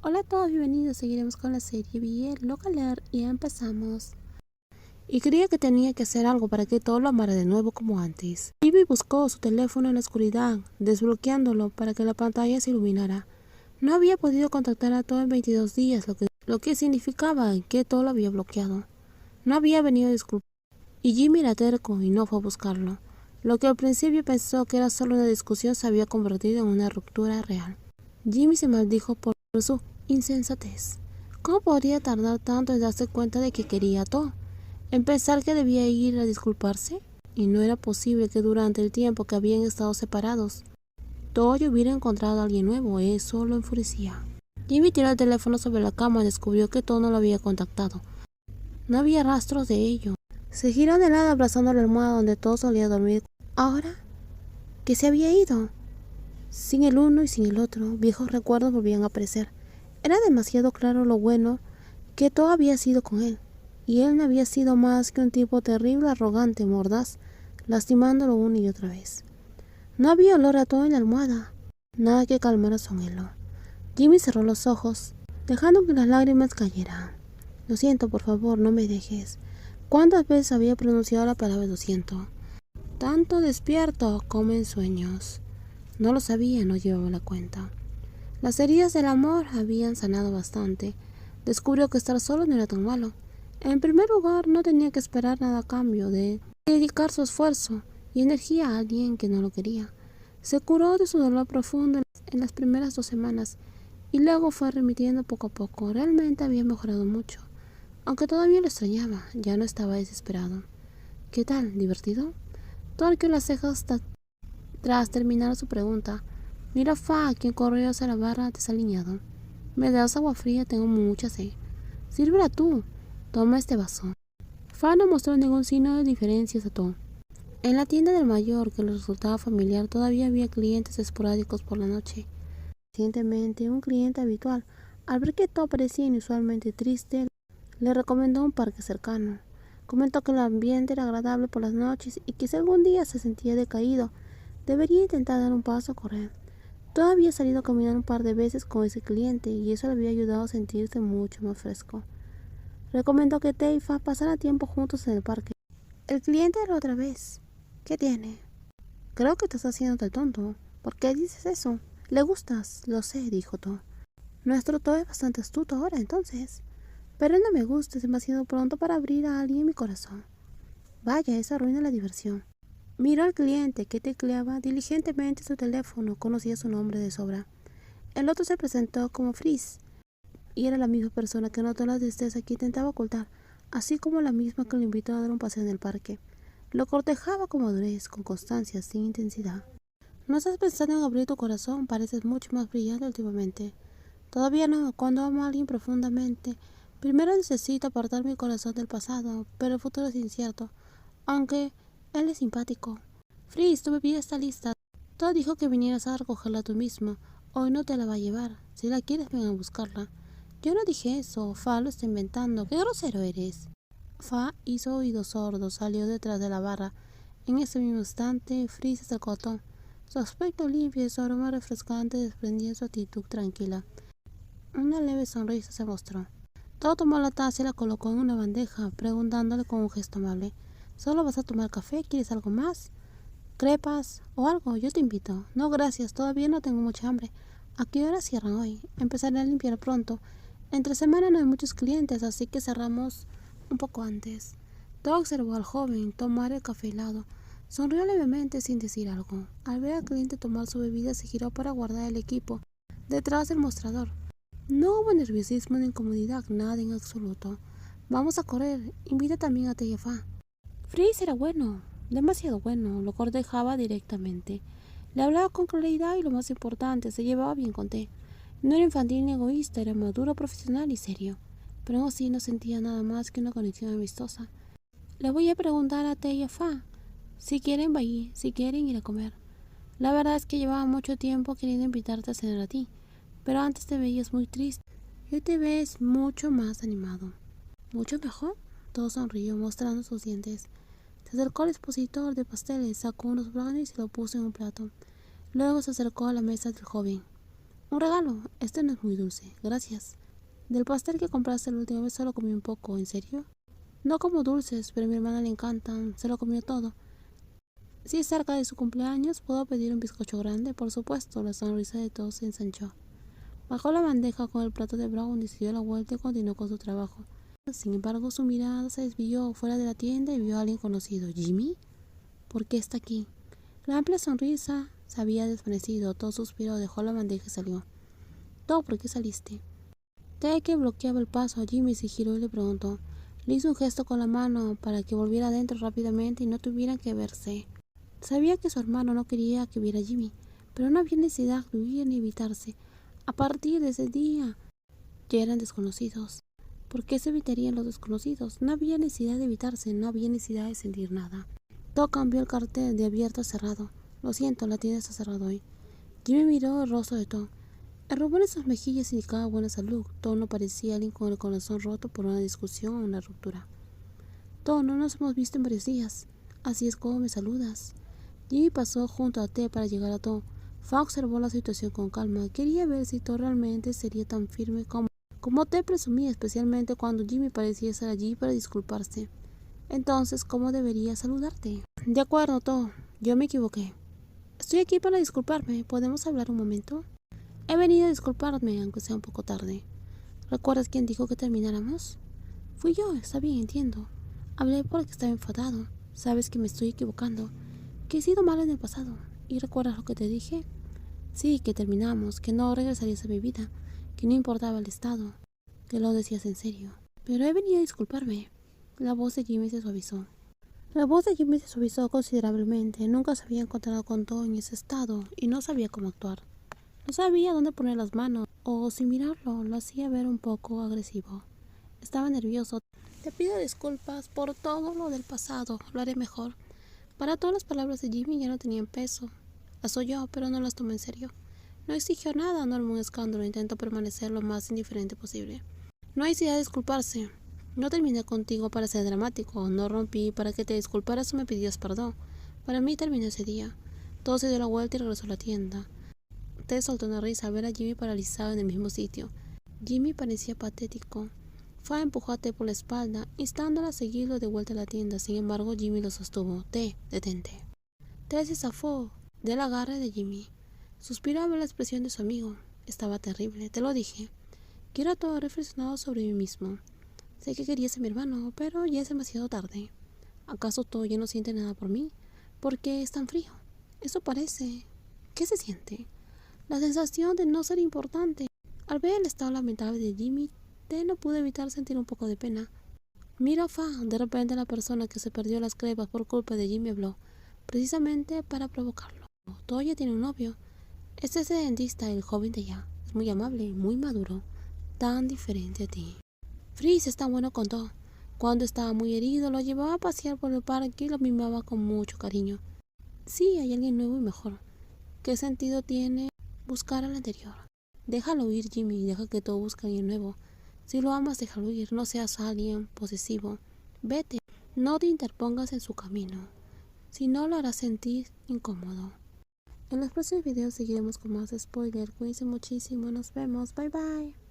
Hola a todos, bienvenidos. Seguiremos con la serie Bien Localer y empezamos. Y creía que tenía que hacer algo para que todo lo amara de nuevo como antes. Ivy buscó su teléfono en la oscuridad, desbloqueándolo para que la pantalla se iluminara. No había podido contactar a todo en 22 días, lo que significaba que todo lo había bloqueado. No había venido a disculpar. Y Jimmy era terco y no fue a buscarlo. Lo que al principio pensó que era solo una discusión se había convertido en una ruptura real. Jimmy se maldijo por su insensatez. ¿Cómo podría tardar tanto en darse cuenta de que quería a To? En pensar que debía ir a disculparse. Y no era posible que durante el tiempo que habían estado separados, Toyo hubiera encontrado a alguien nuevo. Eso lo enfurecía. Jimmy tiró el teléfono sobre la cama y descubrió que To no lo había contactado. No había rastros de ello. Se giró de lado abrazando la almohada donde To solía dormir. Ahora que se había ido. Sin el uno y sin el otro, viejos recuerdos volvían a aparecer. Era demasiado claro lo bueno que todo había sido con él, y él no había sido más que un tipo terrible, arrogante, mordaz, lastimándolo una y otra vez. No había olor a todo en la almohada, nada que calmara su anhelo. Jimmy cerró los ojos, dejando que las lágrimas cayeran. Lo siento, por favor, no me dejes. ¿Cuántas veces había pronunciado la palabra lo siento? Tanto despierto como en sueños. No lo sabía, no llevaba la cuenta. Las heridas del amor habían sanado bastante. Descubrió que estar solo no era tan malo. En primer lugar, no tenía que esperar nada a cambio de dedicar su esfuerzo y energía a alguien que no lo quería. Se curó de su dolor profundo en las primeras 2 semanas y luego fue remitiendo poco a poco. Realmente había mejorado mucho. Aunque todavía lo extrañaba, ya no estaba desesperado. ¿Qué tal? ¿Divertido? Torció las cejas tras terminar su pregunta. Mira Fa, quien corrió hacia la barra desaliñado. ¿Me das agua fría? Tengo mucha sed. Sírvela tú. Toma este vaso. Fa no mostró ningún signo de diferencia a To. En la tienda del mayor, que le resultaba familiar, todavía había clientes esporádicos por la noche. Recientemente, un cliente habitual, al ver que To parecía inusualmente triste, le recomendó un parque cercano. Comentó que el ambiente era agradable por las noches y que si algún día se sentía decaído, debería intentar dar un paso a correr. Todo había salido a caminar un par de veces con ese cliente y eso le había ayudado a sentirse mucho más fresco. Recomendó que Te y Fa pasaran tiempo juntos en el parque. El cliente era otra vez. ¿Qué tiene? Creo que te estás haciendo el tonto. ¿Por qué dices eso? Le gustas, lo sé, dijo To. Nuestro To es bastante astuto ahora, entonces. Pero él no me gusta, es demasiado pronto para abrir a alguien mi corazón. Vaya, eso arruina la diversión. Miró al cliente que tecleaba diligentemente su teléfono, conocía su nombre de sobra. El otro se presentó como Frizz, y era la misma persona que notó la tristeza que intentaba ocultar, así como la misma que lo invitó a dar un paseo en el parque. Lo cortejaba con madurez, con constancia, sin intensidad. No estás pensando en abrir tu corazón, pareces mucho más brillante últimamente. Todavía no, cuando amo a alguien profundamente, primero necesito apartar mi corazón del pasado, pero el futuro es incierto, aunque él es simpático. Frizz, tu bebida está lista. Todo dijo que vinieras a recogerla tú mismo. Hoy no te la va a llevar. Si la quieres, ven a buscarla. Yo no dije eso. Fa lo está inventando. ¡Qué grosero eres! Fa hizo oídos sordos, salió detrás de la barra. En ese mismo instante, Frizz se acercó a Tom. Su aspecto limpio y su aroma refrescante desprendían su actitud tranquila. Una leve sonrisa se mostró. Tom tomó la taza y la colocó en una bandeja, preguntándole con un gesto amable. ¿Solo vas a tomar café? ¿Quieres algo más? ¿Crepas o algo? Yo te invito. No, gracias, todavía no tengo mucha hambre. ¿A qué hora cierran hoy? Empezaré a limpiar pronto. Entre semana no hay muchos clientes, así que cerramos un poco antes. Todo observó al joven tomar el café helado. Sonrió levemente sin decir algo. Al ver al cliente tomar su bebida, se giró para guardar el equipo detrás del mostrador. No hubo nerviosismo ni incomodidad, nada en absoluto. Vamos a correr. Invita también a Teyefa. Frizz era bueno, demasiado bueno, lo cortejaba directamente. Le hablaba con claridad y lo más importante, se llevaba bien con T. No era infantil ni egoísta, era maduro, profesional y serio. Pero aún así no sentía nada más que una conexión amistosa. Le voy a preguntar a T y a Fa si quieren ir a comer. La verdad es que llevaba mucho tiempo queriendo invitarte a cenar a ti, pero antes te veías muy triste y hoy te ves mucho más animado. ¿Mucho mejor? Todo sonrió, mostrando sus dientes. Se acercó al expositor de pasteles, sacó unos brownies y lo puso en un plato. Luego se acercó a la mesa del joven. Un regalo. Este no es muy dulce. Gracias. Del pastel que compraste la última vez solo comí un poco. ¿En serio? No como dulces, pero a mi hermana le encantan. Se lo comió todo. Si es cerca de su cumpleaños, ¿puedo pedir un bizcocho grande? Por supuesto. La sonrisa de todos se ensanchó. Bajó la bandeja con el plato de brownies, dio la vuelta y continuó con su trabajo. Sin embargo, su mirada se desvió fuera de la tienda y vio a alguien conocido. ¿Jimmy? ¿Por qué está aquí? La amplia sonrisa se había desvanecido. Todo suspiró, dejó la bandeja y salió. ¿Todo por qué saliste? Ted, que bloqueaba el paso a Jimmy, se giró y le preguntó. Le hizo un gesto con la mano para que volviera adentro rápidamente y no tuvieran que verse. Sabía que su hermano no quería que viera a Jimmy, pero no había necesidad de huir ni evitarse. A partir de ese día ya eran desconocidos. ¿Por qué se evitarían los desconocidos? No había necesidad de evitarse, no había necesidad de sentir nada. Todo cambió el cartel de abierto a cerrado. Lo siento, la tienda está cerrada hoy. Jimmy miró el rostro de Tom. El rubor en sus mejillas indicaba buena salud. Tom no parecía alguien con el corazón roto por una discusión o una ruptura. Tom, no nos hemos visto en varios días. Así es como me saludas. Jimmy pasó junto a Ted para llegar a Tom. Fa observó la situación con calma. Quería ver si Tom realmente sería tan firme como Ted presumía, especialmente cuando Jimmy parecía estar allí para disculparse. Entonces, ¿cómo debería saludarte? De acuerdo, Tom. Yo me equivoqué. Estoy aquí para disculparme. ¿Podemos hablar un momento? He venido a disculparme, aunque sea un poco tarde. ¿Recuerdas quién dijo que termináramos? Fui yo, está bien, entiendo. Hablé porque estaba enfadado. Sabes que me estoy equivocando, que he sido malo en el pasado. ¿Y recuerdas lo que te dije? Sí, que terminamos, que no regresarías a mi vida, que no importaba el estado, que lo decías en serio. Pero he venido a disculparme. La voz de Jimmy se suavizó. La voz de Jimmy se suavizó considerablemente. Nunca se había encontrado con Tom en ese estado y no sabía cómo actuar. No sabía dónde poner las manos, o sin mirarlo, lo hacía ver un poco agresivo. Estaba nervioso. Te pido disculpas por todo lo del pasado, lo haré mejor. Para todas las palabras de Jimmy ya no tenían peso. Las oyó, pero no las tomó en serio. No exigió nada, no armó un escándalo, intentó permanecer lo más indiferente posible. No hay necesidad de disculparse. No terminé contigo para ser dramático, no rompí para que te disculparas o me pidieras perdón. Para mí terminó ese día. Todo se dio la vuelta y regresó a la tienda. Ted soltó una risa al ver a Jimmy paralizado en el mismo sitio. Jimmy parecía patético. Fa empujó a Ted por la espalda, instándola a seguirlo de vuelta a la tienda. Sin embargo, Jimmy lo sostuvo. Ted, detente. Ted se zafó del agarre de Jimmy. Suspiró al ver la expresión de su amigo. Estaba terrible, te lo dije. Quiero todo reflexionado sobre mí mismo. Sé que querías a mi hermano, pero ya es demasiado tarde. ¿Acaso tú ya no sientes nada por mí? ¿Por qué es tan frío? Eso parece. ¿Qué se siente? La sensación de no ser importante. Al ver el estado lamentable de Jimmy, Ted no pudo evitar sentir un poco de pena. Mira a Fa, de repente la persona que se perdió las crepas por culpa de Jimmy habló, precisamente para provocarlo. Toya tiene un novio. Este es el dentista, el joven de allá. Es muy amable, muy maduro, tan diferente a ti. Fritz es tan bueno con todo. Cuando estaba muy herido, lo llevaba a pasear por el parque y lo mimaba con mucho cariño. Sí, hay alguien nuevo y mejor. ¿Qué sentido tiene buscar al anterior? Déjalo ir, Jimmy, deja que todo busque a alguien nuevo. Si lo amas, déjalo ir, no seas alguien posesivo. Vete, no te interpongas en su camino. Si no, lo harás sentir incómodo. En los próximos videos seguiremos con más spoilers. Cuídense muchísimo, nos vemos, bye bye.